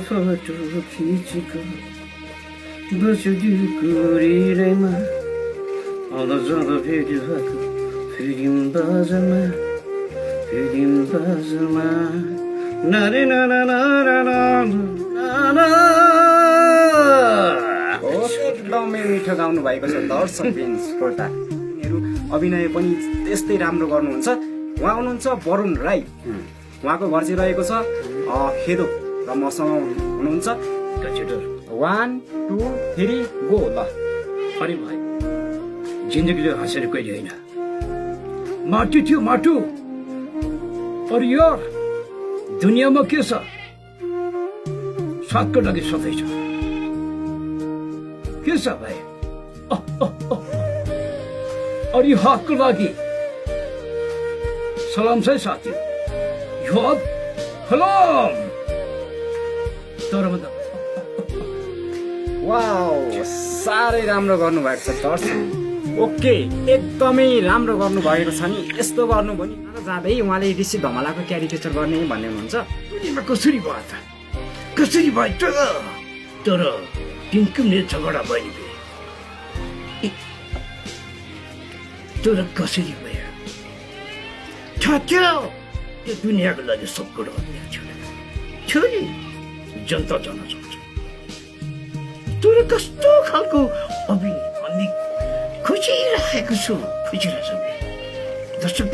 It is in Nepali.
फोटो खिचेको बस्यो कुरीमा आउँदा जाँदा भेट भएको फिल्म बजारमा नारे नाना एकदमै मिठो गाउनु भएको छ दर्शक श्रोता। यिनीहरू अभिनय पनि त्यस्तै राम्रो गर्नुहुन्छ। उहाँ हुनुहुन्छ वरुण राई, उहाँको घर चाहिँ रहेको छ खेदो र मसँग हुनुहुन्छ। 1 2 3 गो ल। अरे भाइ, जिन्दगीले हाँसेर कहिले होइन, माटो थियो माटो। अरे यार, दुनियाँमा के छ, साथको लागि सधैँ छ। के छ भाइ? अरे हातको लागि सलाम छ साथी, याद सलाम। तर वाउ, साह्रै राम्रो गर्नु भएको छ दर्शक। ओके, एकदमै राम्रो गर्नु भएको छ नि। यस्तो गर्नु भने जाँदै उहाँले ऋषि धमलाको क्यारिकेचर गर्ने भन्ने हुनुहुन्छ। कसरी भयो त, कसरी भयो त? तर तिनको ने झगडा भयो नि, तर कसरी भयो? त्यो दुनियाँको लागि सब कुरो थियो नि, जनता जान सक्छ। तर कस्तो खालको अभिनय खुसी राखेको छु, खुसी रहेछ दर्शक।